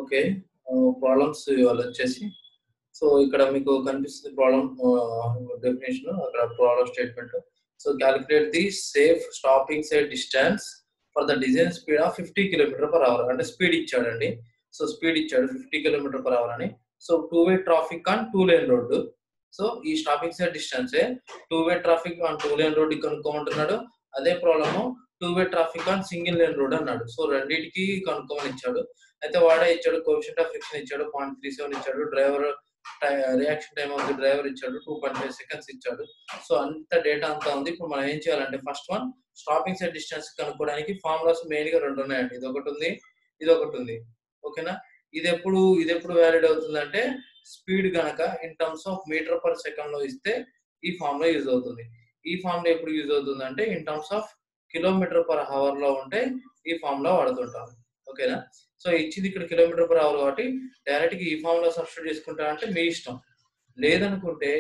Okay. Problems ఇవాళ వచ్చేసి so ఇక్కడ మీకు కనిపిస్తుంది ప్రాబ్లమ్ డెఫినేషన్ అక్కడ problem statement. So calculate the safe stopping sight distance for the design speed of 50 km/h అంటే స్పీడ్ ఇచ్చాడండి. సో స్పీడ్ ఇచ్చాడు 50 km/h అని. So two way traffic on two lane road. So ఈ stopping sight distance two way traffic on two lane road కనుక్కోమంటున్నాడు. అదే problem two way traffic on single lane road అన్నాడు. So రెండింటికి కనుక్కోమని ఇచ్చాడు. అయితే వాడే ఇచ్చాడు కోఎఫిషియంట్ ఆఫ్ ఫ్రిక్షన్ ఇచ్చాడు 0.37 ఇచ్చాడు. Driver reaction time of the driver ఇచ్చాడు 2.5 seconds ఇచ్చాడు. సో అంత డేటా అంతా ఉంది. ఇప్పుడు మనం ఏం చేయాలంటే first one stopping sight distance కనుక్కోవడానికి ఫార్ములాస్ మెయిన్ గా రెండు ఉన్నాయండి. ఇది ఒకటి ఉంది, ఇది ఒకటి ఉంది. ఓకేనా. ఇది ఎప్పుడు వ్యాలిడ్ అవుతుందంటే స్పీడ్ గనక in terms of metre per second లో ఇస్తే ఈ ఫార్ములా యూజ్ అవుతుంది. ఈ ఫార్ములా ఎప్పుడు యూజ్ అవుతుంది అంటే ఇన్ టర్మ్స్ ఆఫ్ km/h లో ఉంటే ఈ ఫార్ములా వాడుతుంటాం. ఓకేనా. సో ఇచ్చింది ఇక్కడ km/h కాబట్టి డైరెక్ట్ గా ఈ ఫార్ములా సబ్స్టిట్యూట్ చేసుకుంటా అంటే మీ ఇష్టం. లేదనుకుంటే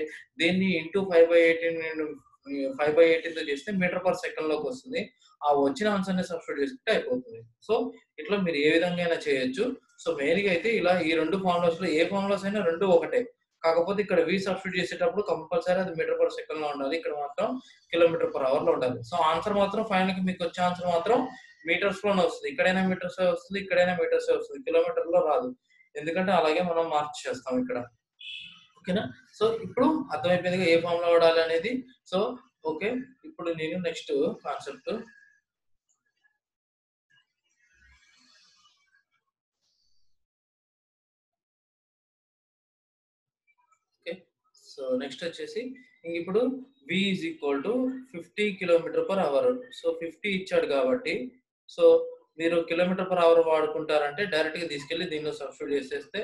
దీన్ని ఇంటూ 5/18 తో చేస్తే మీటర్ పర్ సెకండ్ లోకి వస్తుంది. ఆ వచ్చిన ఆన్సర్ ని సబ్స్టిట్యూట్ చేసుకుంటే అయిపోతుంది. సో ఇట్లా మీరు ఏ విధంగా అయినా చేయొచ్చు. సో మెయిన్ గా అయితే ఇలా ఈ రెండు ఫార్ములాస్ లో ఏ ఫార్ములాస్ అయినా రెండు ఒకటే. కాకపోతే ఇక్కడ వి సబ్స్టిట్యూట్ చేసేటప్పుడు కంపల్సరీ అది మీటర్ పర్ సెకండ్ లో ఉండాలి. ఇక్కడ మాత్రం km/h లో ఉండాలి. సో ఆన్సర్ మాత్రం ఫైనల్ కి మీకు వచ్చే ఆన్సర్ మాత్రం మీటర్స్ లోనే వస్తుంది. ఇక్కడైనా మీటర్స్ వస్తుంది, ఇక్కడైనా మీటర్స్ వస్తుంది, కిలోమీటర్ లో రాదు. ఎందుకంటే అలాగే మనం మార్క్ చేస్తాం ఇక్కడ. ఓకేనా. సో ఇప్పుడు అర్థమైపోయిందిగా ఏ ఫార్ములా వాడాలి అనేది. సో ఓకే, ఇప్పుడు నేను next concept okay. So next వచ్చేసి ఇప్పుడు v is equal to 50 km/h. So 50 ఇచ్చాడు కాబట్టి సో మీరు km/h వాడుకుంటారంటే డైరెక్ట్ గా తీసుకెళ్లి దీనిలో సబ్స్టిట్యూట్ చేసేస్తే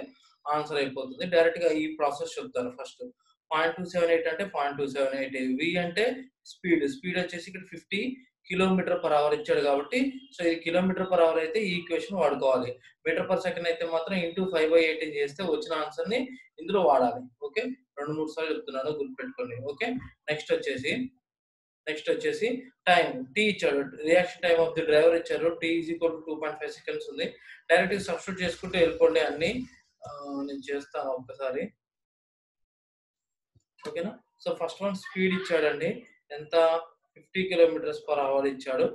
ఆన్సర్ అయిపోతుంది. డైరెక్ట్ గా ఈ ప్రాసెస్ చెప్తాను. ఫస్ట్ 0.278 అంటే 0.278, v అంటే స్పీడ్ వచ్చేసి ఇక్కడ 50 km/h ఇచ్చాడు కాబట్టి సో ఇది km/h అయితే ఈ ఈక్వేషన్ వాడుకోవాలి. మీటర్ పర్ సెకండ్ అయితే మాత్రం ఇంటూ 5/18 చేస్తే వచ్చిన ఆన్సర్ ని ఇందులో వాడాలి. ఓకే, 2-3 సార్లు చెప్తున్నాను, గుర్తుపెట్టుకోండి. ఓకే. నెక్స్ట్ వచ్చేసి టైం టీ ఇచ్చాడు. Reaction time of the driver ఇచ్చారు. T is equal to 2.5 seconds ఉంది. డైరెక్ట్ గా సబ్స్టిట్యూట్ చేసుకుంటూ వెళ్ళిపోండి అన్ని. నేను చేస్తాను ఒక్కసారి. ఓకేనా. సో ఫస్ట్ వన్ స్పీడ్ ఇచ్చాడండి. ఎంత 50 km/h ఇచ్చాడు.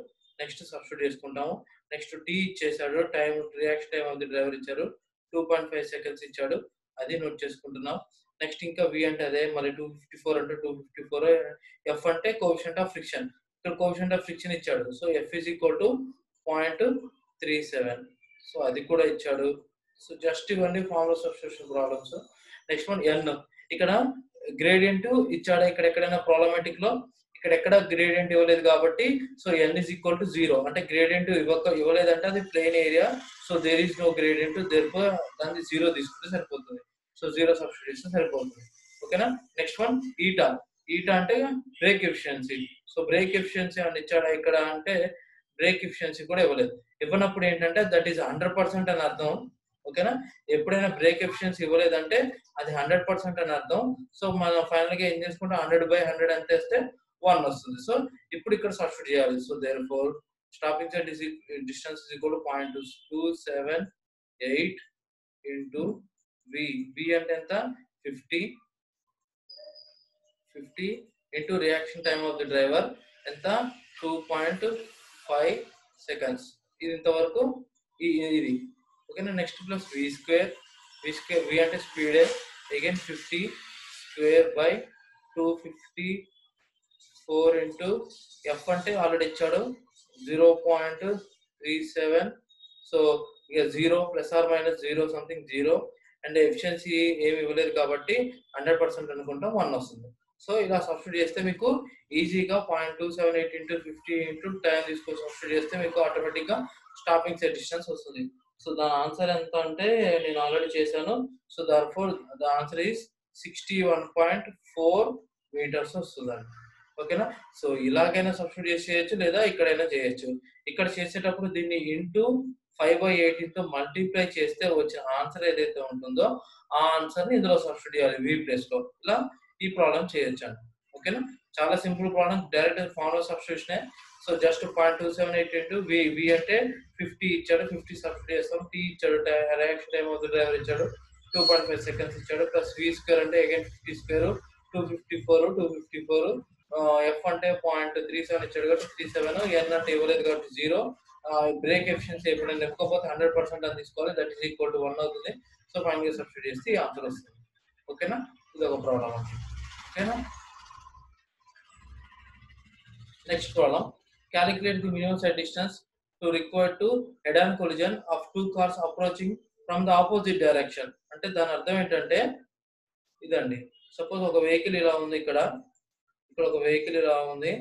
నెక్స్ట్ సబ్స్టిట్యూట్ చేసుకుంటాము. నెక్స్ట్ టీ ఇచ్చేసాడు. Time reaction time of the driver ఇచ్చారు 2.5 seconds ఇచ్చాడు. అది నోట్ చేసుకుంటున్నాం. నెక్స్ట్ ఇంకా వి అంటే అదే మరి 254 అంటే 254. ఎఫ్ అంటే కోఎఫిషియంట్ ఆఫ్ ఫ్రిక్షన్. ఇక్కడ కోఎఫిషియంట్ ఆఫ్ ఫ్రిక్షన్ ఇచ్చాడు. So F is equal to 0.37. So అది కూడా ఇచ్చాడు. సో జస్ట్ ఇవన్నీ formula substitution problems. Next one N. ఇక్కడ గ్రేడియంట్ ఇచ్చాడు. ఇక్కడ ఎక్కడైనా ప్రాబ్లమాటిక్ లో ఇక్కడ ఎక్కడ గ్రేడియంట్ ఇవ్వలేదు కాబట్టి so n is equal to 0 అంటే గ్రేడియంట్ ఇవ్వలేదంటే అది plain area. So there is no gradient, therefore దాన్ని 0 తీసుకుంటే సరిపోతుంది. సో 0 సబ్స్టిట్యూట్ చేస్తే సరిపోతుంది. ఓకేనా. నెక్స్ట్ వన్ ఈటా అంటే break efficiency. So break efficiency అని ఇచ్చాడా ఇక్కడ అంటే బ్రేక్ ఎఫిషియన్సీ కూడా ఇవ్వలేదు. ఇవ్వనప్పుడు ఏంటంటే దట్ ఈస్ 100% అని అర్థం. ఓకేనా. ఎప్పుడైనా బ్రేక్ ఎఫిషియన్సీ ఇవ్వలేదంటే అది 100% అని అర్థం. సో మనం ఫైనల్ గా ఏం చేసుకుంటాం 100/100 ఎంత వేస్తే 1 వస్తుంది. సో ఇప్పుడు ఇక్కడ సబ్స్టిట్యూట్ చేయాలి. So therefore stopping sight distance is equal to 0.278 into v అంటే ఎంత 50 into reaction time of the driver ఎంత 2.5 seconds. ఇది ఇంతవరకు ఇది. ఓకేనా. Next plus v square v అంటే స్పీడే again 50 square by 254 into F అంటే ఆల్రెడీ ఇచ్చాడు 0.37. సో ఇక 0 ± 0 సంథింగ్ 0 అండ్ ఎఫిషియన్సీ ఏమి ఇవ్వలేదు కాబట్టి 100% అనుకుంటాం 1 వస్తుంది. సో ఇలా సబ్స్టిట్యూట్ చేస్తే మీకు ఈజీగా 0.278 ఇంటూ 50 ఇంటూ టైం తీసుకొని సబ్స్టిట్యూట్ చేస్తే మీకు ఆటోమేటిక్ గా స్టాపింగ్ సైడ్ డిస్టెన్స్ వస్తుంది. సో దాని ఆన్సర్ ఎంత అంటే నేను ఆల్రెడీ చేశాను. So therefore the answer is 61.4 meters వస్తుందండి. ఓకేనా. సో ఇలాగైనా సబ్స్టిట్యూట్ చేసి చేయొచ్చు లేదా ఇక్కడైనా చేయొచ్చు. ఇక్కడ చేసేటప్పుడు దీన్ని ఇంటూ 5/18 తో మల్టిప్లై చేస్తే వచ్చిన ఆన్సర్ ఏదైతే ఉంటుందో ఆ ఆన్సర్ ని ఇందులో సబ్స్టిట్యూట్ చేయాలి v ప్లేస్ లో. ఇలా ఈ ప్రాబ్లం చేయొచ్చు అండి. ఓకేనా. చాలా simple problem. Direct formula substitution so just 0.278 into V అంటే 50 ఇచ్చాడు, 50 సబ్స్టిట్యూట్ చేస్తాం. టీ ఇచ్చాడు, reaction time of the driver ఇచ్చాడు 2.5 సెకండ్స్ ఇచ్చాడు, ప్లస్ వి స్క్వేర్ అంటే అగైన్ 50 స్క్వేర్ 254. ఎఫ్ అంటే 0.37 ఇచ్చాడు కాబట్టి 37, ఎన్ అంటే ఇవ్వలేదు కాబట్టి 0. బ్రేక్ ఎఫిషియన్సీ ఎప్పుడైనా నింపకపోతే 100% అని తీసుకోవాలి, దట్ ఈస్ ఈక్వల్ టు 1 అవుతుంది. సో ఫైనల్ సబ్స్టిట్యూట్ చేస్తే ఈ ఆన్సర్ వస్తుంది. ఓకేనా, ఇది ఒక ప్రాబ్లం అండి. ఓకేనా, next problem, calculate the minimum side distance to required to head-on collision of two cars approaching from the opposite direction. అంటే దాని అర్థం ఏంటంటే ఇదండి, సపోజ్ ఒక వెహికల్ ఇలా ఉంది, ఇక్కడ ఒక వెహికల్ ఇలా ఉంది.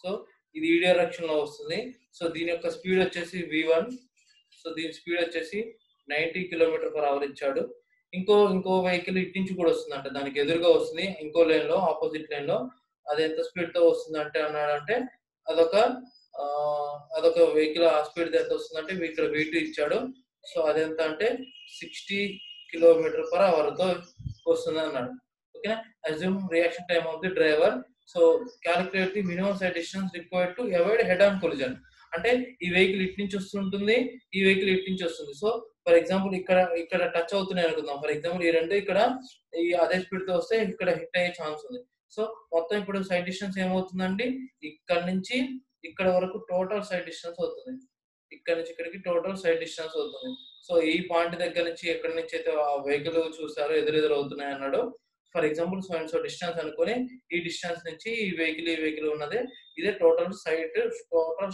సో ఇది ఈ డైరెక్షన్ లో వస్తుంది. సో దీని యొక్క స్పీడ్ వచ్చేసి v1. సో దీని స్పీడ్ వచ్చేసి 90 km/h ఇచ్చాడు. ఇంకో వెహికల్ ఇటు నుంచి కూడా వస్తుంది, అంటే దానికి ఎదురుగా వస్తుంది ఇంకో లైన్ లో, ఆపోజిట్ లైన్ లో. అది ఎంత స్పీడ్ తో వస్తుంది అంటే అన్నాడంటే అదొక వెహికల్ ఆ స్పీడ్ ఎంత వస్తుందంటే ఇక్కడ v2 ఇచ్చాడు. సో అదెంత అంటే 60 km/h తో వస్తుంది అన్నాడు. ఓకేనా, assume reaction time of the driver. So calculate the minimum side distance required to avoid head on collision. అంటే ఈ వెహికల్ ఇటు నుంచి వస్తుంటుంది, ఈ వెహికల్ ఇటు నుంచి వస్తుంది. సో ఫర్ ఎగ్జాంపుల్ ఇక్కడ టచ్ అవుతున్నాయి అనుకుందాం. ఫర్ ఎగ్జాంపుల్ ఈ రెండు ఇక్కడ ఈ అదే స్పీడ్ తో వస్తే ఇక్కడ హిట్ అయ్యే ఛాన్స్ ఉంది. సో మొత్తం ఇప్పుడు సైడ్ డిస్టెన్స్ ఏమవుతుందండి, ఇక్కడ నుంచి ఇక్కడ వరకు టోటల్ సైడ్ డిస్టెన్స్ అవుతుంది. ఇక్కడ నుంచి ఇక్కడికి టోటల్ సైడ్ డిస్టెన్స్ అవుతుంది. సో ఈ పాయింట్ దగ్గర నుంచి ఎక్కడి నుంచి అయితే ఆ వెహికల్ చూసారో ఎదురెదురు అవుతున్నాయి అన్నాడు. ఫర్ ఎగ్జాంపుల్ సో డిస్టెన్స్ అనుకుని ఈ డిస్టెన్స్ నుంచి ఈ వెహికల్ ఉన్నది, ఇదే total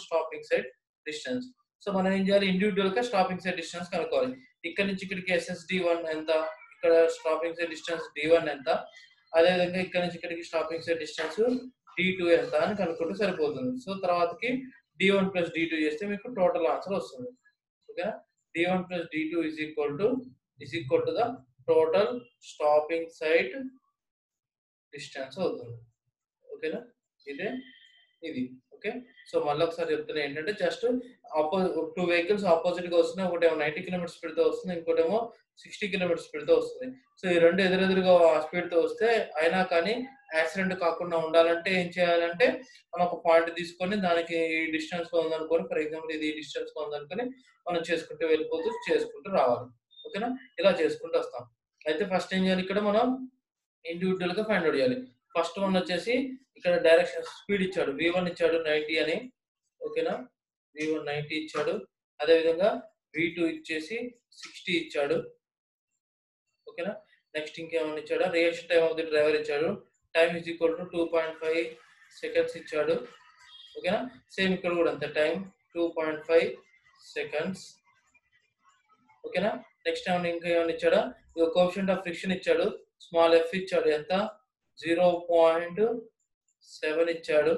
stopping sight distance. So మనం ఏం చేయాలి, ఇండివిజువల్ గా స్టాపింగ్ సైడ్ డిస్టెన్స్ కనుక్కోవాలి. ఇక్కడ నుంచి ఇక్కడికి SSD1 ఎంత, ఇక్కడ స్టాపింగ్ సైడ్ డిస్టెన్స్ D1 ఎంత, అదేవిధంగా ఇక్కడ నుంచి ఇక్కడికి స్టాపింగ్ సైడ్ డిస్టెన్స్ D2 ఎంత అని కనుక్కుంటే సరిపోతుంది. సో తర్వాతకి D1 + D2 చేస్తే మీకు టోటల్ ఆన్సర్ వస్తుంది. Okay, D1 + D2 is equal to the total stopping sight distance అవుతుంది. ఓకేనా, ఇది ఓకే. సో మళ్ళీ ఒకసారి చెప్తున్నా ఏంటంటే జస్ట్ టూ వెహికల్స్ ఆపోజిట్ గా వస్తున్నాయి. ఒకటేమో 90 km స్పీడ్ తో వస్తుంది, ఇంకోటేమో 60 km స్పీడ్ తో వస్తుంది. సో ఈ రెండు ఎదురెదురుగా ఆ స్పీడ్ తో వస్తే అయినా కానీ యాక్సిడెంట్ కాకుండా ఉండాలంటే ఏం చేయాలంటే మనం ఒక పాయింట్ తీసుకొని దానికి డిస్టెన్స్ లో ఉందనుకోని, ఫర్ ఎగ్జాంపుల్ ఇది డిస్టెన్స్ లో ఉందనుకొని మనం చేసుకుంటూ రావాలి. ఓకేనా, ఇలా చేసుకుంటూ వస్తాం. అయితే ఫస్ట్ ఏం చేయాలి, ఇక్కడ మనం ఇండివిజువల్ గా ఫైండ్ అవుట్ చేయాలి. ఫస్ట్ వన్ వచ్చేసి ఇక్కడ డైరెక్షన్ స్పీడ్ ఇచ్చాడు, v1 ఇచ్చాడు 90 అని. ఓకేనా, v1 90 ఇచ్చాడు. అదేవిధంగా v2 ఇచ్చేసి 60 ఇచ్చాడు. ఓకేనా, నెక్స్ట్ ఇంకేమన్నా ఇచ్చాడా, reaction time of the driver ఇచ్చాడు, time is equal to 2.5 seconds ఇచ్చాడు. ఓకేనా, సేమ్ ఇక్కడ కూడా అంతే, టైం 2.5 సెకండ్స్. ఓకేనా, నెక్స్ట్ ఇంకా ఏమైనా ఇచ్చాడా, కోఎఫిషియంట్ ఆఫ్ ఫ్రిక్షన్ ఇచ్చాడు, స్మాల్ ఎఫ్ ఇచ్చాడు, ఎంత 0.7 ఇచ్చాడు.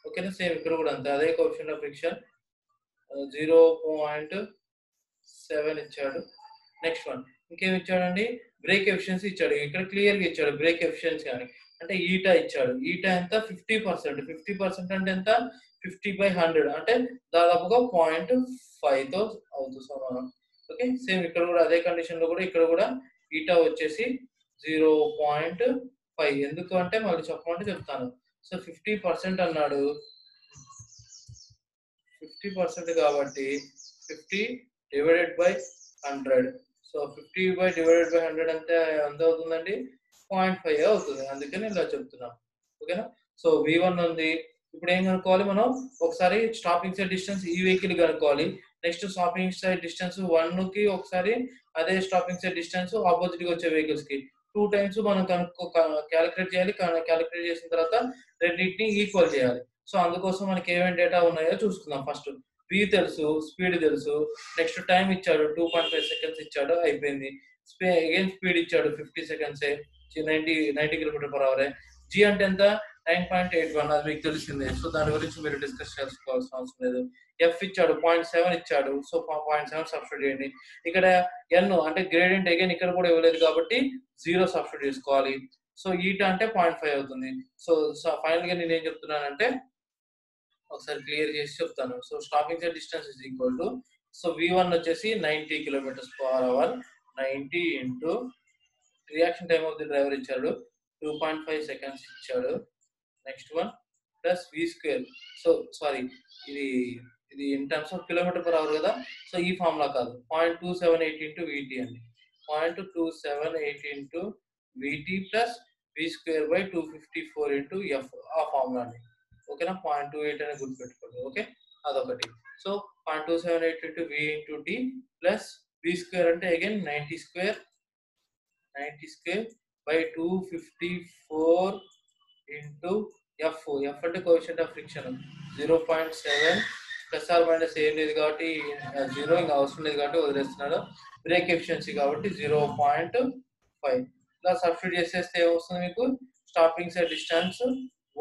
ఓకేనా, సేమ్ ఇక్కడ కూడా అంతే, అదే కోఎఫిషియంట్ ఆఫ్ ఫ్రిక్షన్ 0.7 ఇచ్చాడు. నెక్స్ట్ వన్ ఇంకేమి ఇచ్చాడండి, బ్రేక్ ఎఫిషియన్సీ ఇచ్చాడు. ఇక్కడ క్లియర్ గా ఇచ్చాడు బ్రేక్ ఎఫిషియన్సీ అని, అంటే ఈటా ఇచ్చాడు. ఈటా ఎంత 50%. 50% అంటే ఎంత 50/100 అంటే దాదాపుగా 0.5 తో అవుతుంది సమానం. ఓకే, సేమ్ ఇక్కడ కూడా అదే కండిషన్ లో కూడా ఇక్కడ కూడా ఈటా వచ్చేసి 0.5. ఎందుకు అంటే మళ్ళీ చెప్పమంటే చెప్తాను. సో 50% అన్నాడు, 50% కాబట్టి 50/100. సో 50/100 అంటే ఎంత అవుతుందండి, 0.5 అవుతుంది. అందుకని ఇలా చెప్తున్నాం. ఓకేనా, సో v1 ఉంది. ఇప్పుడు ఏం కనుక్కోవాలి మనం, ఒకసారి స్టాపింగ్ సైడ్ డిస్టెన్స్ ఈ వెహికల్ కనుక్కోవాలి. నెక్స్ట్ స్టాపింగ్ సైడ్ డిస్టెన్స్ 1 కి ఒకసారి, అదే స్టాపింగ్ సైడ్ డిస్టెన్స్ ఆపోజిట్ గా వచ్చే వెహికల్స్ కి 2 టైమ్స్ మనం క్యాలిక్యులేట్ చేయాలి. క్యాలిక్యులేట్ చేసిన తర్వాత రెండింటిని ఈక్వల్ చేయాలి. సో అందుకోసం మనకి ఏమేమి డేటా ఉన్నాయో చూసుకుందాం. ఫస్ట్ v తెలుసు, స్పీడ్ తెలుసు, నెక్స్ట్ టైం ఇచ్చాడు 2.5 సెకండ్స్ ఇచ్చాడు, అయిపోయింది. అగైన్ స్పీడ్ ఇచ్చాడు 50 సెకండ్స్, 90 km/h. g అంటే ఎంత 9.81, అది మీకు తెలిసిందే. సో దాని గురించి మీరు డిస్కస్ చేసుకోవాల్సిన అవసరం లేదు. ఎఫ్ ఇచ్చాడు 0.7 ఇచ్చాడు, సో 0.7 సబ్స్టిట్యూట్ చేయండి. ఇక్కడ ఎన్ అంటే గ్రేడియంట్ అగైన్ ఇక్కడ కూడా ఇవ్వలేదు కాబట్టి 0 సబ్స్టిట్యూట్ చేసుకోవాలి. సో ఈటా అంటే 0.5 అవుతుంది. సో ఫైనల్ గా నేను ఏం చెప్తున్నానంటే ఒకసారి క్లియర్ చేసి చెప్తాను. So stopping sight distance is equal to, so v1 వచ్చేసి 90 km/h, 90 into reaction time of the driver ఇచ్చాడు 2.5 సెకండ్స్ ఇచ్చాడు. Next one plus V square. So sorry, ఇది ఇది in terms of kilometre per hour కదా. So ఈ formula కాదు, 0.278 into VT అండి. 0.278 into VT plus V square by 254 into F, ఆ formula అండి. ఓకేనా, 0.28 అని గుర్తుపెట్టుకోండి. ఓకే, అదొకటి. So 0.278 into V into T plus V square అంటే again 90 square by 254 into F. F అంటే coefficient of friction 0.7, plus or minus ఏం లేదు కాబట్టి 0, ఇంకా అవసరం లేదు కాబట్టి వదిలేస్తున్నాడు. బ్రేక్ ఎఫిషియన్సీ కాబట్టి 0.5. ఇలా సబ్స్టిట్యూట్ చేసేస్తే ఏమొస్తుంది మీకు, స్టాపింగ్ సైడ్ డిస్టెన్స్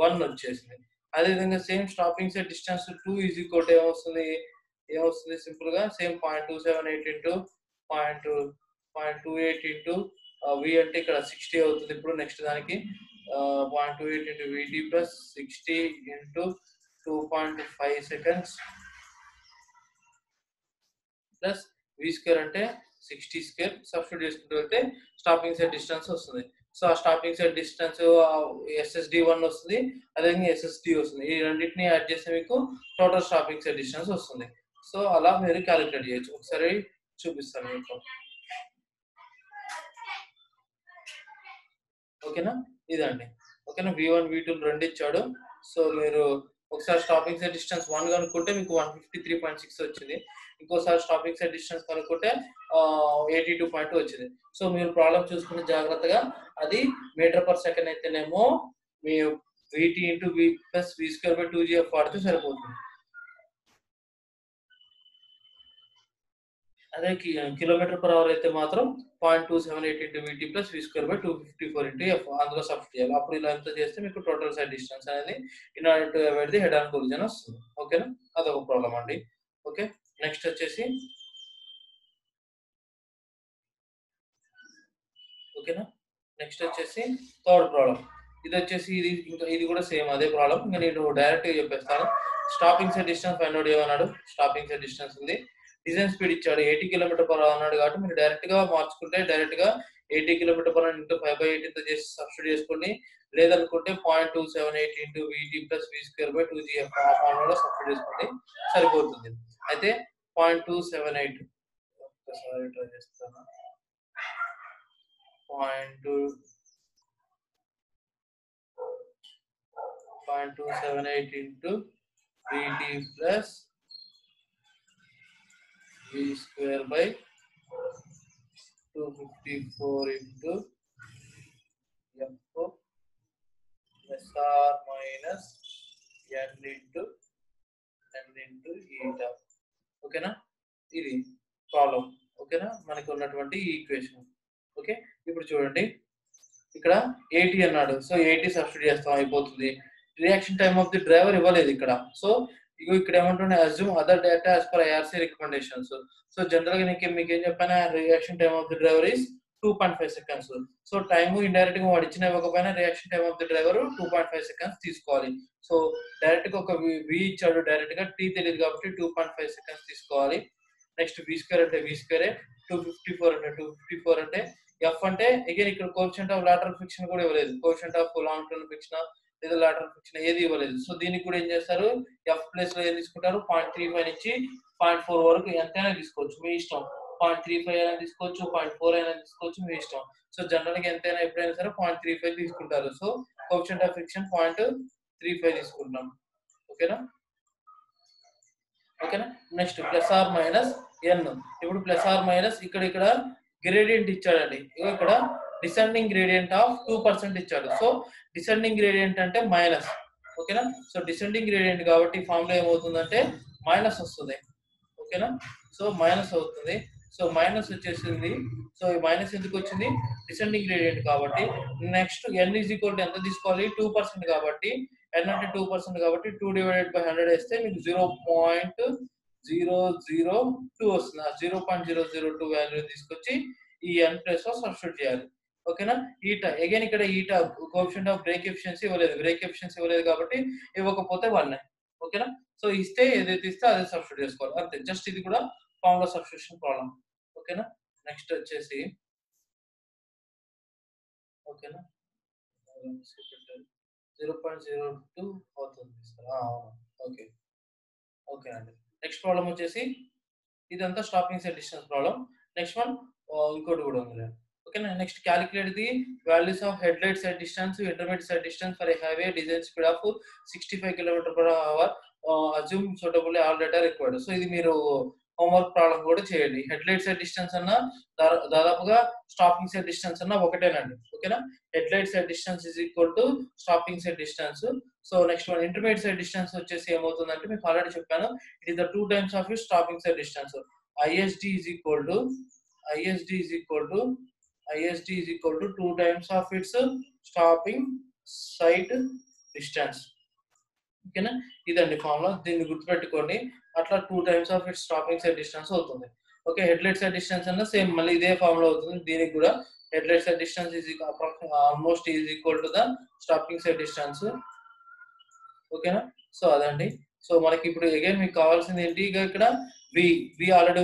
1 వచ్చేసింది. అదేవిధంగా same stopping sight distance 2 is equal to ఏమొస్తుంది సింపుల్ గా సేమ్ 0.278 ఇంటూ 0.28 ఇంటూ వి అంటే ఇక్కడ 60 అవుతుంది. ఇప్పుడు నెక్స్ట్ దానికి 0.28 into VT plus 60 into 2.5 seconds plus V square అంటే 60 స్క్వేర్. సబ్స్టిట్యూట్ చేసుకుంటూ వెళ్తే స్టాపింగ్ సైడ్ డిస్టెన్స్ వస్తుంది. సో ఆ స్టాపింగ్ సైడ్ డిస్టెన్స్ SSD1 వస్తుంది, అదేవిధంగా SSD వస్తుంది. ఈ రెండింటిని యాడ్ చేస్తే మీకు టోటల్ స్టాపింగ్ సైడ్ డిస్టెన్స్ వస్తుంది. సో అలా మీరు క్యాలిక్యులేట్ చేయొచ్చు. ఒకసారి చూపిస్తాను మీకు. ఓకేనా, ఇదండి. ఓకేనా, V1 V2 రెండు ఇచ్చాడు. సో మీరు ఒకసారి స్టాపింగ్ సైడ్ డిస్టెన్స్ 1 కనుక్కుంటే మీకు 153.6 వచ్చింది. ఇంకోసారి స్టాపింగ్ సైడ్ డిస్టెన్స్ కనుక్కుంటే 82.2 వచ్చింది. సో మీరు ప్రాబ్లం చూసుకుని జాగ్రత్తగా, అది మీటర్ పర్ సెకండ్ అయితేనేమో మీ VT into V plus V square by 2GF వాడితే సరిపోతుంది. అదే కిలోమీటర్ పర్ అవర్ అయితే మాత్రం 0.278 into VT plus V square by 254 into F అందులో సబ్స్టిట్యూట్ చేయాలి. అప్పుడు ఇలా ఎంత చేస్తే మీకు టోటల్ సైడ్ డిస్టెన్స్ అనేది in order to avoid the head on collision వస్తుంది. ఓకేనా, అదొక ప్రాబ్లం అండి. ఓకే, నెక్స్ట్ వచ్చేసి థర్డ్ ప్రాబ్లం. ఇది వచ్చేసి ఇది కూడా సేమ్ అదే ప్రాబ్లం. ఇంకా నేను డైరెక్ట్ గా చెప్పేస్తాను. Stopping sight distance find out చేయమన్నాడు. స్టాపింగ్ సైడ్ డిస్టెన్స్ ఉంది, డిజైన్ స్పీడ్ ఇచ్చాడు 80 కిలోమీటర్ పర్ అవర్ అన్నాడు. కాబట్టి మీరు డైరెక్ట్ గా మార్చుకుంటే డైరెక్ట్ గా 80 కిలోమీటర్ పర్ అవర్ ఇంటూ 5/8 చేసి సబ్స్టిట్యూట్ చేసుకోండి. లేదనుకుంటే 0.278 into VT plus V square by 2GF ఆ ఫార్ములాలో సబ్స్టిట్యూట్ చేసుకోండి, సరిపోతుంది. అయితే 0.278 ఒక్కసారి ట్రై చేస్తాను. 0.278 into VT plus V square by 254 into F plus or minus n into eta. ఓకేనా, ఇది ప్రాబ్లం. ఓకేనా, మనకు ఉన్నటువంటి ఈక్వేషన్. ఓకే, ఇప్పుడు చూడండి, ఇక్కడ 80 అన్నాడు. సో 80 సబ్స్టిట్యూట్ చేస్తాం, అయిపోతుంది. Reaction time of the driver ఇవ్వలేదు ఇక్కడ. సో ఇక్కడ ఏమంటున్నా, assume other data as per IRC recommendations. So general గా మీకు ఏం చెప్పాను, reaction time of the driver is 2.5 seconds. So time indirect గా వాడు ఇచ్చిన ఇవ్వకపోయినా reaction time of the driver 2.5 seconds తీసుకోవాలి. సో డైరెక్ట్ గా ఒక వి ఇచ్చాడు, డైరెక్ట్ గా టీ తెలియదు కాబట్టి 2.5 సెకండ్స్ తీసుకోవాలి. నెక్స్ట్ వి స్క్వేర్ అంటే వి స్క్వేర్, 254 అంటే ఎఫ్ అంటే అగైన్ ఇక్కడ కోఎఫిషియంట్ ఆఫ్ లాటరల్ ఫ్రిక్షన్ కూడా ఇవ్వలేదు. Coefficient of long term friction లేదా లాటరల్ ఫ్రిక్షన్ ఏది ఇవ్వలేదు. సో దీనికి కూడా ఏం చేస్తారు, ఎఫ్ ప్లేస్ లో ఏం తీసుకుంటారు, 0.35 నుంచి 0.4 వరకు ఎంతైనా తీసుకోవచ్చు, మీ ఇష్టం. 0.35 అయినా తీసుకోవచ్చు, 0.4 అయినా తీసుకోవచ్చు, మీ ఇష్టం. సో జనరల్ గా ఎంతైనా ఎప్పుడైనా సరే 0.35 తీసుకుంటారు. సో కోఎఫిషియంట్ ఆఫ్ ఫ్రిక్షన్ 0.35 తీసుకుంటాం. ఓకేనా, నెక్స్ట్ ప్లస్ ఆర్ మైనస్ ఎన్. ఇప్పుడు ప్లస్ ఆర్ మైనస్ ఇక్కడ గ్రేడియంట్ ఇచ్చాడండి. ఇక్కడ డిసెండింగ్ గ్రేడియంట్ ఆఫ్ 2% ఇచ్చాడు. సో డిసెండింగ్ గ్రేడియంట్ అంటే మైనస్. ఓకేనా, సో డిసెండింగ్ గ్రేడియంట్ కాబట్టి ఫార్ములా ఏమవుతుందంటే మైనస్ వస్తుంది. ఓకేనా, సో మైనస్ అవుతుంది. సో మైనస్ వచ్చేసింది. సో ఈ మైనస్ ఎందుకు వచ్చింది, డిసెండింగ్ గ్రేడియంట్ కాబట్టి. Next n is equal to ఎంత తీసుకోవాలి, 2% కాబట్టి. n అంటే 2% కాబట్టి 2/100 వేస్తే మీకు 0.002 వస్తుంది. ఆ 0.002 వాల్యూ తీసుకొచ్చి ఈ n ప్లేస్ లో సబ్స్టిట్యూట్ చేయాలి. ఓకేనా, ఈటా అగైన్ ఇక్కడ eta coefficient of break efficiency ఇవ్వలేదు కాబట్టి ఇవ్వకపోతే 1. ఓకేనా, సో ఇస్తే ఏదైతే ఇస్తే అదే సబ్స్టిట్యూట్ చేసుకోవాలి, అంతే. జస్ట్ ఇది కూడా ఫార్ములా సబ్స్టిట్యూషన్ ప్రాబ్లం. ఓకేనా, నెక్స్ట్ వచ్చేసి ఓకేనా 0.02 అవుతుంది సార్. ఓకే. ఓకే అండి. నెక్స్ట్ ప్రాబ్లమ్ వచ్చేసి ఇదంతా stopping set distance problem. Next one ఇంకోటి కూడా ఉంది. ఓకేనా. Next calculate the values of head light set distance, intermediate set distance for a highway design speed of 65 km/h. Assume suitable all data required. So ఇది మీరు homework problem కూడా చేయండి. Head light set distance అన్న దాదాపుగా stopping set distance అన్న ఒకటేనండి. ఓకేనా. Head light set distance is equal to stopping set distance. So next one intermediate set distance వచ్చేసి ఏమవుతుందంటే మీకు ఆల్రెడీ చెప్పాను. It is the 2 times of its stopping set distance. ISD is equal to ISD is equal to ISD is equal to 2 times of its stopping site distance. ఓకేనా. ఇదండి formula. దీన్ని గుర్తుపెట్టుకోండి. అట్లా 2 times of its stopping site distance అవుతుంది. Okay. Head light set distance అన్న same మళ్ళీ ఇదే formula అవుతుంది. దీనికి కూడా head light set distance is almost is equal to the stopping set distance. ఓకేనా. సో అదండి. సో మనకి ఇప్పుడు అగైన్ మీకు కావాల్సింది ఏంటి, ఇక ఇక్కడ వి ఆల్రెడీ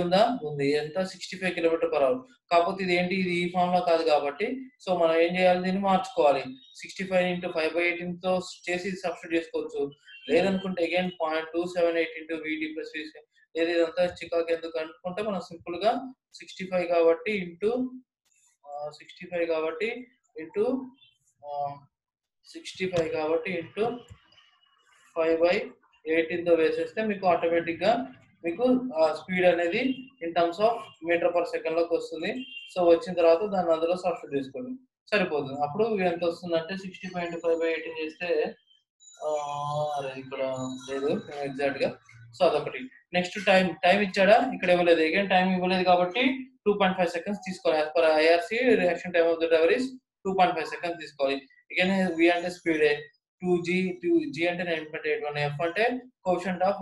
ఉంది ఎంత 65 km/h. కాకపోతే ఇది ఏంటి, ఇది ఈ ఫార్ములా కాదు కాబట్టి సో మనం ఏం చేయాలి, దీన్ని మార్చుకోవాలి. 65 × 5/18 తో చేసి సబ్స్టిట్యూట్ చేసుకోవచ్చు. లేదనుకుంటే అగైన్ 0.278 × VD + VC ఏది ఇదంతా చికాకు ఎందుకు అనుకుంటే మనం సింపుల్ గా 65 కాబట్టి ఇంటూ 65 కాబట్టి ఇంటూ 65 కాబట్టి ఇంటూ 5/18 తో వేసేస్తే మీకు ఆటోమేటిక్ గా మీకు స్పీడ్ అనేది ఇన్ టర్మ్స్ ఆఫ్ మీటర్/సెకండ్ లోకి వస్తుంది. సో వచ్చిన తర్వాత దాన్ని అందులో సబ్స్టిట్యూట్ చేసుకోండి, సరిపోతుంది. అప్పుడు ఎంత వస్తుందంటే 65 × 5/18 చేస్తే అరే ఇక్కడ లేదు ఎగ్జాక్ట్ గా. సో అదొకటి. నెక్స్ట్ టైం ఇచ్చాడా, ఇక్కడ ఇవ్వలేదు. అగైన్ టైం ఇవ్వలేదు కాబట్టి 2.5 seconds తీసుకోవాలి. As per IRC reaction time of the driver is 2.5 seconds తీసుకోవాలి. అగైన్ V అంటే స్పీడే, 2G అంటే 9.81, F అంటే coefficient of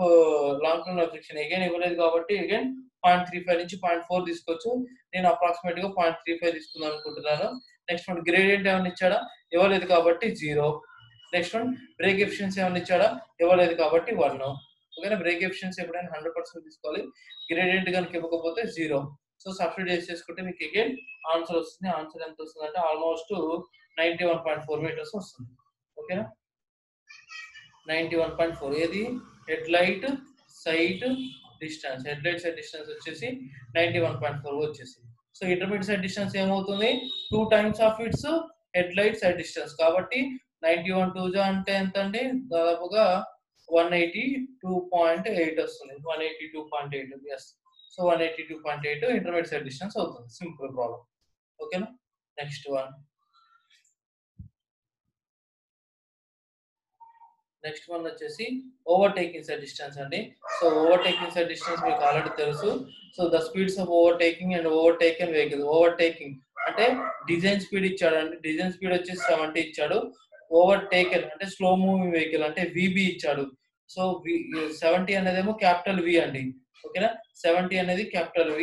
long term friction. Again ఇవ్వలేదు కాబట్టి అగైన్ 0.35 నుంచి 0.4 తీసుకోవచ్చు. నేను అప్రాక్సిమేట్ గా 0.35 తీసుకుందాం అనుకుంటున్నాను. నెక్స్ట్ వన్ గ్రేడియంట్ ఏమైనా ఇచ్చాడా, ఇవ్వలేదు కాబట్టి 0. నెక్స్ట్ వన్ బ్రేక్ ఎఫిషియన్సీ ఏమైనా ఇచ్చాడా, ఇవ్వలేదు కాబట్టి 1. ఓకేనా. బ్రేక్ ఎఫిషియన్సీ ఎప్పుడైనా 100% తీసుకోవాలి. గ్రేడియంట్ కనుక ఇవ్వకపోతే 0. సో సబ్స్టిట్యూట్ చేసుకుంటే మీకు అగైన్ ఆన్సర్ వస్తుంది. ఆన్సర్ ఎంత వస్తుంది అంటే ఆల్మోస్ట్ 91.4 meters వస్తుంది. ఓకేనా. 91.4 ఏది headlight sight distance. Headlight sight distance వచ్చేసి 91.4 వచ్చేసి. సో ఇంటర్మీడియట్ సైట్ డిస్టెన్స్ ఏమవుతుంది, 2 times of its headlight sight distance కాబట్టి 91 అంటే ఎంత అండి, దాదాపుగా 182.8 వస్తుంది. 182.8. Yes. So 182.8 intermediate sight distance అవుతుంది. Simple problem. ఓకేనా. నెక్స్ట్ వన్ వచ్చేసి ఓవర్టేకింగ్ సెట్ డిస్టెన్స్ అండి. సో ఓవర్టేకింగ్ సెట్ డిస్టెన్స్ మీకు ఆల్రెడీ తెలుసు. So the speeds of overtaking and overtaken vehicle. Overtaking అంటే డిజైన్ స్పీడ్ ఇచ్చాడు అండి. డిజైన్ స్పీడ్ వచ్చేసి 70 ఇచ్చాడు. ఓవర్టేకెన్ అంటే స్లో మూవింగ్ వెహికల్ అంటే VB ఇచ్చాడు. సో 70 అనేదేమో క్యాపిటల్ V అండి. ఓకేనా. 70 అనేది క్యాపిటల్ V.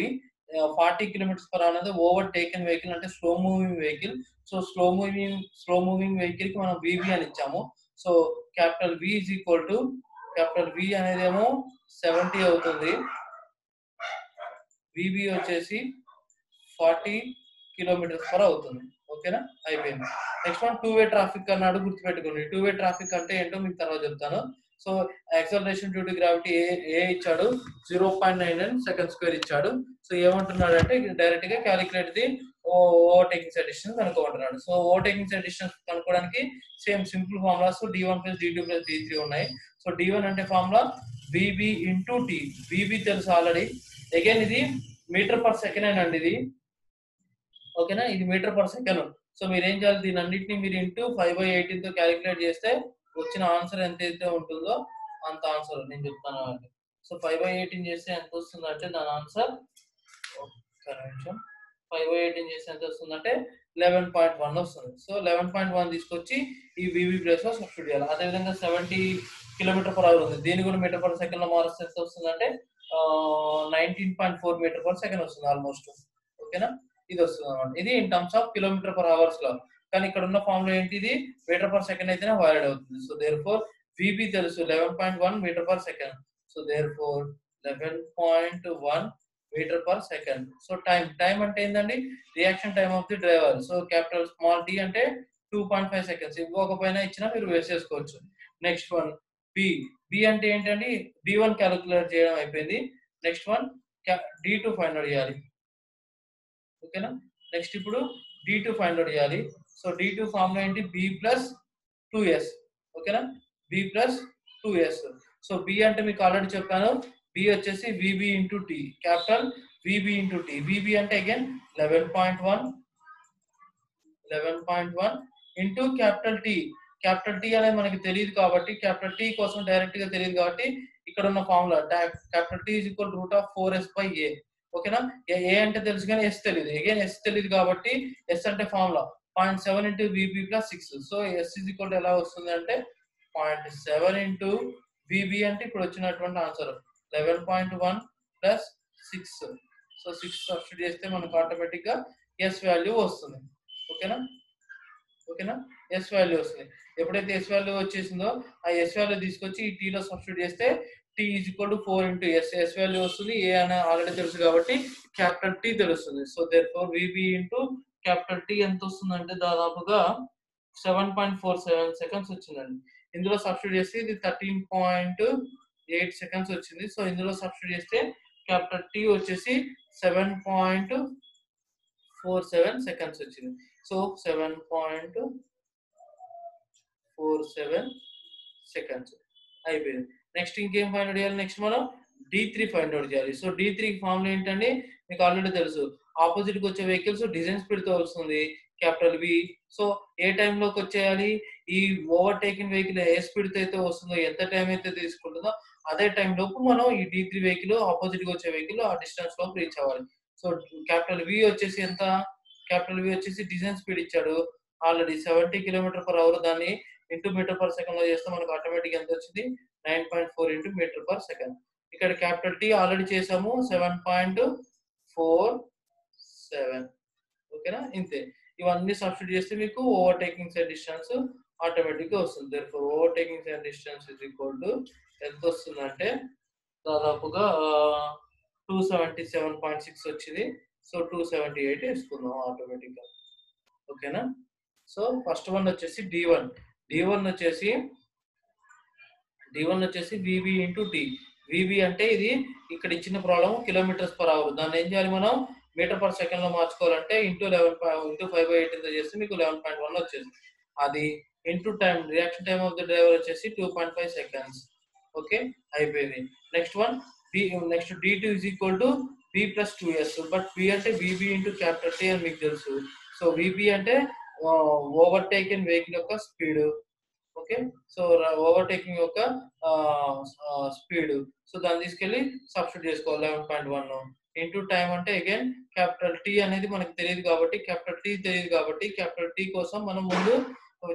40 km/h అనేది ఓవర్టేకెన్ వెహికల్ అంటే slow moving vehicle. So slow moving vehicle కి మనం VB అని ఇచ్చాము. So capital V is equal to capital V అనేదేమో 70 అవుతుంది. VB వచ్చేసి 40 km/h అవుతుంది. ఓకేనా. అయిపోయింది. Next one two way traffic అన్నాడు, గుర్తుపెట్టుకోండి. టూ వే ట్రాఫిక్ అంటే ఏంటో మీకు తర్వాత చెప్తాను. So acceleration due to gravity A ఇచ్చాడు, 0.99 s² ఇచ్చాడు. సో ఏమంటున్నాడు అంటే డైరెక్ట్ గా calculate the overtaking sight distance కనుక్కోమంటున్నాడు. సో ఓవర్టేకింగ్ సెట్ డిస్టెన్స్ కనుక్కోవడానికి same simple formulas D1 + D2 + D3 ఉన్నాయి. సో D1 అంటే ఫార్ములా VB × T. VB తెలుసు ఆల్రెడీ. అగైన్ ఇది మీటర్/సెకండ్ అండి ఇది. ఓకేనా. ఇది మీటర్/సెకండ్. సో మీరు ఏం చేయాలి, దీని అన్నింటినీ మీరు ఇంటూ 5/18 తో క్యాలిక్యులేట్ చేస్తే వచ్చిన ఆన్సర్ ఎంత అయితే ఉంటుందో అంత ఆన్సర్ నేను చెప్తాను అండి. సో 5/18 చేస్తే ఎంత వస్తుందంటే దాని ఆన్సర్ 5/18 చేస్తే ఎంత వస్తుందంటే 11.1 వస్తుంది. సో 11.1 తీసుకొచ్చి ఈ VB ప్లేస్ లో సబ్స్టిట్యూట్ చేయాలి. అదేవిధంగా 70 km/h ఉంది. దీన్ని కూడా మీటర్/సెకండ్ లో మారిస్తే ఎంత వస్తుందంటే 19.4 meter/second వస్తుంది ఆల్మోస్ట్. ఓకేనా. ఇది వస్తుంది అన్నమాట. ఇది ఇన్ టర్మ్స్ ఆఫ్ km/h లో. కానీ ఇక్కడ ఉన్న ఫార్ములా ఏంటి, ఇది మీటర్/సెకండ్ అయితేనే వాలిడ్ అవుతుంది. సో దేర్ ఫోర్ VB తెలుసు 11.1 meter/second. So therefore 11.1 meter/second. So time అంటే ఏంటండి, reaction time of the driver. So capital small t అంటే 2.5 సెకండ్స్. ఇవ్వకపోయినా ఇచ్చినా మీరు వేసేసుకోవచ్చు. Next one B. బి అంటే ఏంటండి? B1 క్యాలిక్యులేట్ చేయడం అయిపోయింది. Next one D2 find out చేయాలి. ఓకేనా? నెక్స్ట్ ఇప్పుడు D2 ఫైండ్ అవుట్ చేయాలి. సో D2 ఫార్ములా ఏంటి? B plus 2S. ఓకేనా? B plus 2S. So B అంటే మీకు ఆల్రెడీ చెప్పాను. B వచ్చేసి VB into T. Capital VB into T. VB అంటే again 11.1 into capital T. Capital T అనేది మనకి తెలియదు కాబట్టి, క్యాపిటల్ T కోసం డైరెక్ట్ గా తెలియదు కాబట్టి ఇక్కడ ఉన్న formula capital T is equal route of 4S by A. ఓకేనా? ఏ అంటే తెలుసు కానీ S తెలియదు. అగైన్ S తెలియదు కాబట్టి S అంటే formula 0.7 into VB plus 6. So S is equal ఎలా వస్తుంది అంటే 0.7 ఇంటూ VB అంటే ఇప్పుడు వచ్చినటువంటి ఆన్సర్ 11.1 ప్లస్ 6. సో 6 సబ్స్టిట్యూట్ చేస్తే మనకు ఆటోమేటిక్ గా S వాల్యూ వస్తుంది. ఓకేనా? ఓకేనా? ఎస్ వాల్యూ వస్తుంది. ఎప్పుడైతే ఎస్ వాల్యూ వచ్చేసిందో ఆ ఎస్ వాల్యూ తీసుకొచ్చి ఈ టీలో సబ్స్టిట్యూట్ చేస్తే T is equal to 4 into S. S value వస్తుంది. ఏ అని ఆల్రెడీ తెలుసు కాబట్టి క్యాపిటల్ టీ తెలుస్తుంది. So therefore VB into capital T ఎంత వస్తుందంటే దాదాపుగా 7.47 సెకండ్స్ వచ్చిందండి. ఇందులో సబ్స్టిట్యూట్ చేస్తే ఇది 13.8 సెకండ్స్ వచ్చింది. సో ఇందులో సబ్స్టిట్యూట్ చేస్తే క్యాపిటల్ టీ వచ్చేసి 7.47 సెకండ్స్ వచ్చింది. సో 7.47 సెకండ్స్ అయిపోయింది. నెక్స్ట్ ఇంకేం ఫైండ్ అవుట్ చేయాలి? నెక్స్ట్ మనం D3 ఫైండ్ అవుట్ చేయాలి. సో D3 ఫార్ములా ఏంటండి? మీకు ఆల్రెడీ తెలుసు. ఆపోజిట్ కి వచ్చే వెహికల్స్ డిజైన్ స్పీడ్ తో వస్తుంది క్యాపిటల్ V. సో ఏ టైంలోకి వచ్చేయాలి? ఈ ఓవర్ టేకింగ్ వెహికల్ ఏ స్పీడ్ తో అయితే వస్తుందో, ఎంత టైం అయితే తీసుకుంటుందో అదే టైం లోపు మనం ఈ D3 వెహికల్ ఆపోజిట్ గా వచ్చే వెహికల్ ఆ డిస్టెన్స్ లోపు రీచ్ అవ్వాలి. సో క్యాపిటల్ V వచ్చేసి ఎంత? క్యాపిటల్ V వచ్చేసి డిజైన్ స్పీడ్ ఇచ్చాడు ఆల్రెడీ 70 km/h. దాన్ని ఇంటూ మీటర్ పర్ సెకండ్ లో చేస్తే మనకు ఆటోమేటిక్ ఎంత వచ్చింది? 9.4 ఇంటూ మీటర్ పర్ సెకండ్. ఇక్కడ క్యాపిటల్ టీ ఆల్రెడీ చేసాము 7.47. ఓకేనా? ఇంతే. ఇవన్నీ సబ్స్టిట్యూట్ చేస్తే మీకు over taking side distance automatic గా వస్తుంది. Therefore over taking side distance is equal to ఎంత వస్తుందంటే దాదాపుగా 277.6 వచ్చింది. సో 278 వేసుకుందాం ఆటోమేటిక్ గా. ఓకేనా? సో ఫస్ట్ వన్ వచ్చేసి D1. D1 వచ్చేసి VB ఇంటూ T. VB అంటే ఇది ఇక్కడ ఇచ్చిన ప్రాబ్లం కిలోమీటర్స్ పర్ అవర్. దాన్ని ఏం చేయాలి మనం? మీటర్ పర్ సెకండ్ లో మార్చుకోవాలంటే ఇంటూ 5/8 చేస్తే మీకు 11.1 వచ్చేది. అది into time, reaction time of the driver వచ్చేసి 2.5 సెకండ్స్. ఓకే, అయిపోయింది. Next one next D2 is equal to B plus 2S. But B అంటే VB ఇంటూ క్యాపిటల్ T అని మీకు తెలుసు. సో VB అంటే ఓవర్ టేకింగ్ వెహికల్ యొక్క speed. Okay, so over taking యొక్క speed. So దాన్ని తీసుకెళ్లి సబ్స్టిట్యూట్ చేసుకోవాలి 11.1 ఇంటూ టైం అంటే అగైన్ క్యాపిటల్ T అనేది మనకు తెలియదు కాబట్టి, క్యాపిటల్ T కోసం మనం ముందు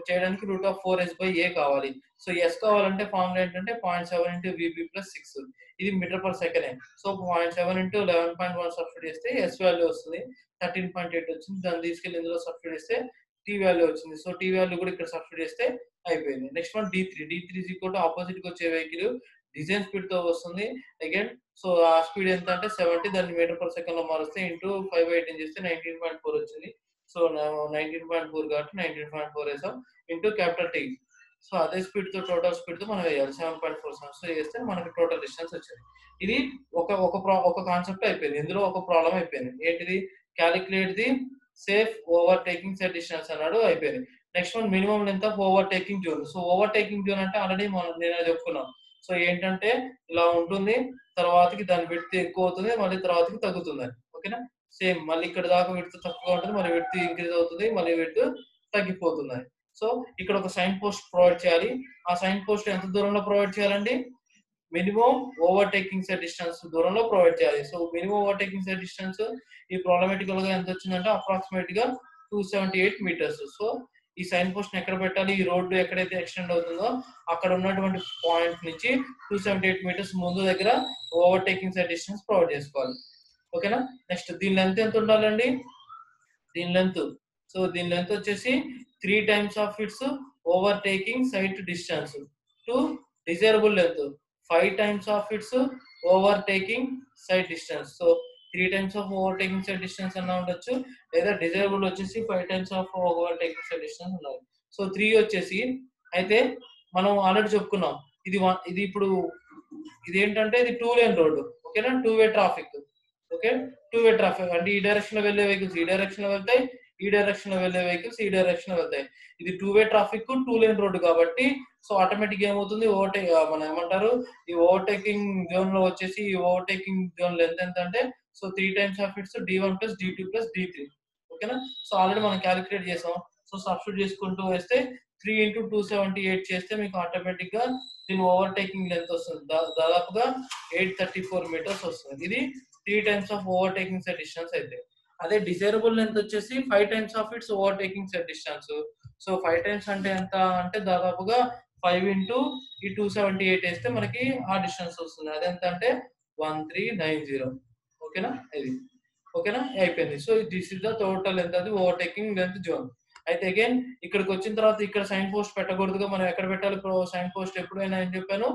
చేయడానికి root of 4S by A కావాలి. సో S కావాలంటే ఫార్ములా ఏంటంటే 0.7 ఇంటూ VB ప్లస్ 6. ఇది metre per second. So 0.7 into 11.1 substitute చేస్తే S వాల్యూ వస్తుంది 13.8 వచ్చింది. దాన్ని తీసుకెళ్లి ఇందులో సబ్స్టిట్యూట్ చేస్తే T వాల్యూ వచ్చింది. సో T వాల్యూ కూడా ఇక్కడ సబ్స్టిట్యూట్ చేస్తే అయిపోయింది. Next one D3 is equal to opposite కి వచ్చే వెహికల్ డిజైన్ స్పీడ్ తో వస్తుంది అగైన్. సో ఆ స్పీడ్ ఎంత అంటే 70. దాన్ని మీటర్ పర్ సెకండ్ లో మారిస్తే ఇంటూ 5/18 చేస్తే 19.4 వచ్చింది. సో 19.4 కాబట్టి 19.4 వేసాం ఇంటూ క్యాపిటల్ T. సో అదే స్పీడ్ తో టోటల్ స్పీడ్ తో మనం వేయాలి 7.47. సో చేస్తే మనకి టోటల్ డిస్టెన్స్ వచ్చింది. ఇది ఒక కాన్సెప్ట్ అయిపోయింది. ఇందులో ఒక ప్రాబ్లం అయిపోయింది. ఏంటిది? Calculate the safe over taking side distance అన్నాడు, అయిపోయింది. Next one minimum length of over taking zone. So over taking zone అంటే ఆల్రెడీ నేను చెప్పుకున్నాం. సో ఏంటంటే ఇలా ఉంటుంది, తర్వాతకి దాని విడ్త్ ఎక్కువ అవుతుంది, మళ్ళీ తర్వాతకి తగ్గుతుంది. ఓకేనా? సేమ్ మళ్ళీ ఇక్కడ దాకా విడ్త్ తక్కువ ఉంటుంది, మళ్ళీ విడ్త్ ఇంక్రీజ్ అవుతుంది, మళ్ళీ విడ్త్ తగ్గిపోతుంది. సో ఇక్కడ ఒక సైన్ పోస్ట్ ప్రొవైడ్ చేయాలి. ఆ సైన్ పోస్ట్ ఎంత దూరంలో ప్రొవైడ్ చేయాలండి? Minimum over taking side distance దూరంలో ప్రొవైడ్ చేయాలి. So minimum over taking side distance ఈ ప్రాబ్లమేటికల్ గా ఎంత వచ్చిందంటే అప్రాక్సిమేట్ గా 278 మీటర్స్. సో ఈ సైన్ పోస్ట్ ఎక్కడ పెట్టాలి? ఈ రోడ్డు ఎక్కడైతే ఎక్స్టెండ్ అవుతుందో అక్కడ ఉన్నటువంటి పాయింట్ నుంచి 278 మీటర్స్ ముందు దగ్గర over taking side distance provide చేసుకోవాలి. ఓకేనా? నెక్స్ట్ దీని లెంత్ ఎంత ఉండాలండి? దీని లెంత్ వచ్చేసి 3 times of it's over taking side distance to desirable length 5 times of it's over taking side distance. So 3 times of over taking side distance అన్న ఉండొచ్చు, లేదా డిజైరబుల్ వచ్చేసి 5 times of over taking side distance ఉండాలి. So 3 వచ్చేసి అయితే మనం already చెప్పుకున్నాం. ఇది ఇప్పుడు ఇదేంటంటే ఇది 2 లేన్ రోడ్డు. ఓకేనా? 2 way traffic. Okay. 2 way traffic అంటే ఈ డైరెక్షన్ లో వెళ్ళే వెహికల్స్ ఈ డైరెక్షన్ లో వెళ్తాయి. ఈ డైరెక్షన్ లో వెళ్ళే వెహికల్స్ ఈ డైరెక్షన్ లో వెళ్తాయి. ఇది 2 వే ట్రాఫిక్ 2 లేన్ రోడ్డు కాబట్టి సో ఆటోమేటిక్ ఏమవుతుంది మనం ఏమంటారు ఈ ఓవర్‌టేకింగ్ జోన్ లో వచ్చేసి ఈ ఓవర్‌టేకింగ్ జోన్ లెంత్ ఎంత అంటే so 3 times of it's D1 + D2 + D3. ఓకేనా? సో ఆల్రెడీ మనం కాలిక్యులేట్ చేసాం. సో సబ్స్టిట్యూట్ చేసుకుంటూ వేస్తే 3 × 278 చేస్తే మీకు ఆటోమేటిక్ గా దీని ఓవర్‌టేకింగ్ లెంత్ వస్తుంది. దాదాపుగా 834 మీటర్స్ వస్తుంది. ఇది 3 times of overtaking set distance అయితే. అదే డిజైరబుల్ లెంత్ వచ్చేసి 5 times of its overtaking set distance. So 5 times అంటే ఎంత అంటే దాదాపుగా 5 × 278 వేస్తే మనకి ఆ డిస్టెన్స్ వస్తుంది. అదెంత అంటే 1390. ఓకేనా? ఇది. ఓకేనా? అయిపోయింది. So this is the total length of the overtaking length zone. అయితే అగైన్ ఇక్కడికి వచ్చిన తర్వాత ఇక్కడ సైన్ పోస్ట్ పెట్టకూడదుగా. మనం ఎక్కడ పెట్టాలి సైన్ పోస్ట్ ఎప్పుడైనా ఏం చెప్పాను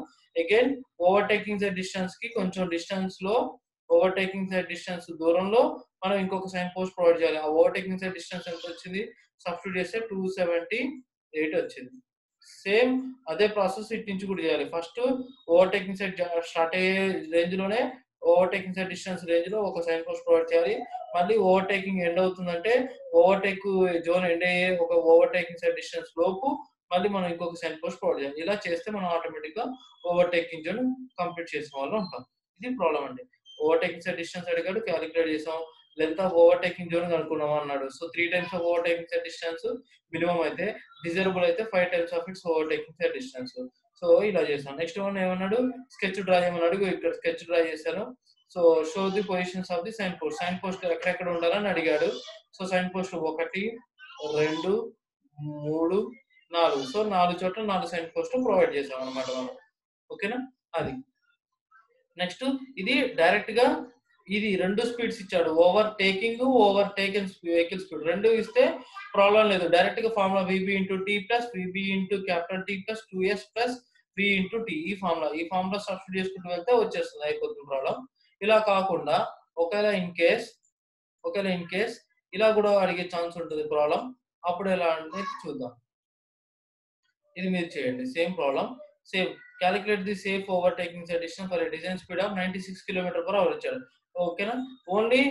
అగైన్ ఓవర్‌టేకింగ్ సెట్ డిస్టెన్స్ కి కొంచెం డిస్టెన్స్ లో ఓవర్‌టేకింగ్ సెట్ డిస్టెన్స్ దూరంలో మనం ఇంకొక సైన్ పోస్ట్ ప్రొవైడ్ చేయాలి. ఆ ఓవర్‌టేకింగ్ సెట్ డిస్టెన్స్ ఎంత వచ్చింది సబ్స్టిట్యూట్ చేస్తే 278 వచ్చింది. సేమ్ అదే ప్రాసెస్ ఇటు నుంచి కూడా చేయాలి. ఫస్ట్ ఓవర్‌టేకింగ్ సెట్ స్టార్ట్ అయ్యే రేంజ్ లోనే ఓవర్‌టేకింగ్ సెట్ డిస్టెన్స్ రేంజ్ లో ఒక సైన్ పోస్ట్ ప్రొవైడ్ చేయాలి. మళ్ళీ ఓవర్‌టేకింగ్ ఎండ్ అవుతుందంటే ఓవర్‌టేక్ జోన్ ఎండ్ అయ్యే ఒక ఓవర్‌టేకింగ్ సెట్ డిస్టెన్స్ లోపు మళ్ళీ మనం ఇంకొక సైన్ పోస్ట్ ప్రొవైడ్ చేయాలి. ఇలా చేస్తే మనం ఆటోమేటిక్ గా ఓవర్‌టేకింగ్ జోన్ కంప్లీట్ చేసిన వాళ్ళు ఉంటాం. ఇది ప్రాబ్లం అండి. ఓవర్‌టేకింగ్ సెట్ డిస్టెన్స్ అడిగాడు కాలిక్యులేట్ చేసాం. లెంత్ ఆఫ్ ఓవర్‌టేకింగ్ జోన్ కనుక్కున్నాం అన్నాడు. So 3 times of overtaking set distance minimum అయితే డిజైరబుల్ అయితే 5 times of its overtaking set distance. So ఇలా చేసాం. నెక్స్ట్ వన్ ఏమన్నాడు స్కెచ్ డ్రా చేయమన్నాడు. ఇక్కడ స్కెచ్ డ్రా చేశాను. So show the positions of the signpost. Signpost ఎక్కడెక్కడ ఉండాలని అడిగాడు. So sign post 1 2 3 4. సో 4 చోట్ల 4 సైన్ పోస్టులు ప్రొవైడ్ చేసాం అన్నమాట మనం. ఓకేనా? అది. నెక్స్ట్ ఇది డైరెక్ట్ గా ఇది 2 స్పీడ్స్ ఇచ్చాడు. ఓవర్‌టేకింగ్, ఓవర్‌టేకెన్ వెహికల్ స్పీడ్ 2 ఇస్తే ప్రాబ్లం లేదు. డైరెక్ట్ గా formula VB × T + VB × T + 2S + V × T ఈ ఫార్ములా సబ్స్టిట్యూట్ చేసుకుంటూ వెళ్తే వచ్చేస్తుంది అయిపోతుంది ప్రాబ్లం. ఇలా కాకుండా ఒకవేళ ఇన్ కేస్ ఇలా కూడా అడిగే ఛాన్స్ ఉంటుంది ప్రాబ్లం. అప్పుడు ఎలా అంటే చూద్దాం. ఇది మీరు చేయండి. Same problem. Same calculate the safe overtaking set distance for a design speed of 96 km/h ఇచ్చాడు. ఓకేనా? ఓన్లీ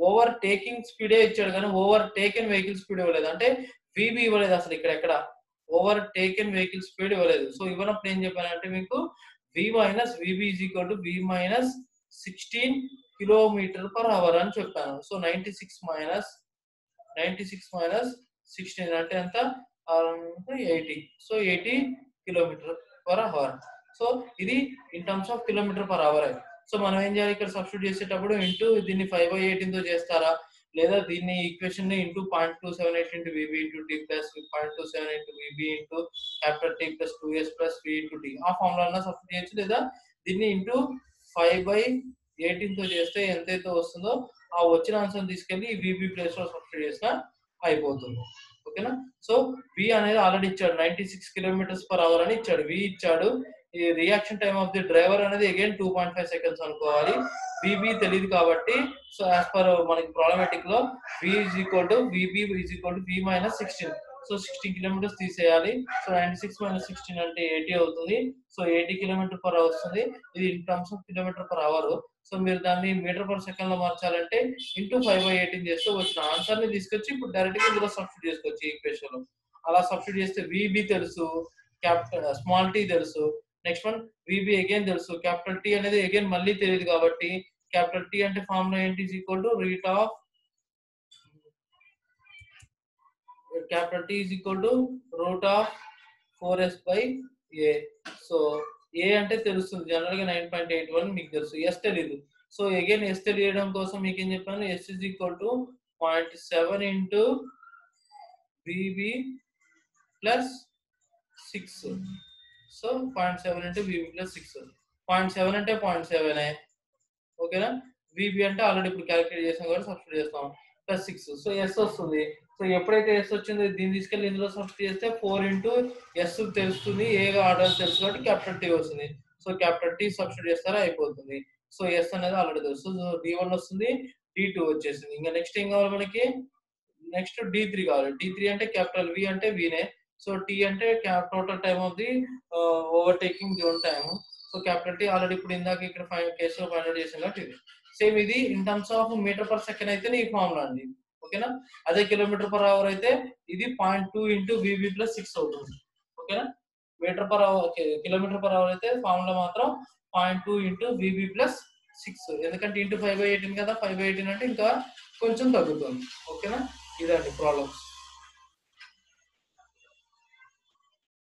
ఓవర్‌టేకింగ్ స్పీడే ఇచ్చాడు కానీ ఓవర్‌టేకెన్ వెహికల్ స్పీడ్ ఇవ్వలేదు. అంటే VB ఇవ్వలేదు అసలు ఇక్కడ ఓవర్‌టేకెన్ వెహికల్ స్పీడ్ ఇవ్వలేదు. సో ఇవ్వనప్పుడు ఏం చెప్పానంటే మీకు V - VB = V - 16 km/h అని చెప్పాను. సో 96 - 16 అంటే ఎంత? 80. So 80 km/h. సో ఇది in terms of km/h. So మనం ఏం చేయాలి ఇక్కడ సబ్స్టిట్యూట్ చేసేటప్పుడు ఇంటూ దీన్ని 5/18 తో చేస్తారా లేదా దీన్ని ఈక్వేషన్ ని into 0.278 × VB × T + 0.278 VB × T + 2S + V × T ఆ ఫార్ములా సబ్స్టిట్యూట్ చేయొచ్చు లేదా దీన్ని ఇంటూ 5/18 తో చేస్తే ఎంతైతే వస్తుందో ఆ వచ్చిన ఆన్సర్ తీసుకెళ్లి VB ప్లేస్ లో సబ్స్టిట్యూట్ చేసినా అయిపోతుంది. ఓకేనా? సో V అనేది ఆల్రెడీ ఇచ్చాడు 96 km/h అని ఇచ్చాడు. V ఇచ్చాడు. ఈ reaction time of the driver అనేది అగైన్ 2.5 సెకండ్స్ అనుకోవాలి. VB తెలియదు కాబట్టి సో యాజ్ పర్ మనకి ప్రాబ్లమాటిక్ లో VB = V - 16. సో 16 కిలోమీటర్స్ తీసేయాలి. సో 96 - 16 అంటే 80 అవుతుంది. సో 80 km/h వస్తుంది. ఇది in terms of km/h. So మీరు దాన్ని మీటర్/సెకండ్ లో మార్చాలంటే ఇంటూ 5/18 చేస్తే వచ్చిన ఆన్సర్ ని తీసుకొచ్చి ఇప్పుడు డైరెక్ట్ గా ఇందులో సబ్స్టిట్యూట్ చేసుకోవచ్చు ఈ ఈక్వేషన్ లో. అలా సబ్స్టిట్యూట్ చేస్తే VB తెలుసు, స్మాల్ t తెలుసు. నెక్స్ట్ వన్ VB అగైన్ తెలుసు. క్యాపిటల్ T అనేది అగైన్ మళ్ళీ తెలియదు కాబట్టి క్యాపిటల్ T అంటే ఫార్ములా ఏంటి capital T √4s/a. So A అంటే తెలుస్తుంది జనరల్ గా 9.81 మీకు తెలుసు. S తెలియదు. సో అగైన్ S తెలియడం కోసం మీకు ఏం చెప్పాను S = 0.7 × VB + 6. So 0.7 × VB + 6. 0.7 అంటే 0.7 ఓకేనా? VB అంటే ఆల్రెడీ ఇప్పుడు క్యాలిక్యులేట్ చేసాం కాబట్టి సబ్స్టిట్యూట్ చేస్తాం +6. సో S వస్తుంది. సో ఎప్పుడైతే S వచ్చిందో దీన్ని తీసుకెళ్లి ఇందులో సబ్స్టిట్యూట్ చేస్తే 4 × S తెలుస్తుంది. ఏ ఆర్డర్ తెలుసు కాబట్టి క్యాపిటల్ T వస్తుంది. సో క్యాపిటల్ T సబ్స్టిట్యూట్ చేస్తారా అయిపోతుంది. సో S అనేది ఆల్రెడీ తెలుసు. సో D1 వస్తుంది. D2 వచ్చేసింది. ఇంకా నెక్స్ట్ ఏం కావాలి మనకి? నెక్స్ట్ D3 కావాలి. D3 అంటే క్యాపిటల్ V అంటే V నే. సో టీ అంటే total time of the overtaking zone time. So capital T already ఇప్పుడు ఇందాక ఇక్కడ కేసులో ఫైండ్ అవుట్ చేసాం కాబట్టి ఇది సేమ్. ఇది in terms of metre per second అయితే ఈ ఫార్ములా అండి. ఓకేనా. అదే కిలోమీటర్ పర్ అవర్ అయితే ఇది 0.2 ఇంటూ విబి ప్లస్ 6 అవుతుంది. ఓకేనా. Metre per hour kilometre per hour అయితే ఫార్ములా మాత్రం 0.2 ఇంటూ విబి ప్లస్ 6. ఎందుకంటే ఇంటూ 5/18 కదా, 5/18 అంటే ఇంకా కొంచెం తగ్గుతుంది. ఓకేనా. ఇదండి ప్రాబ్లమ్స్.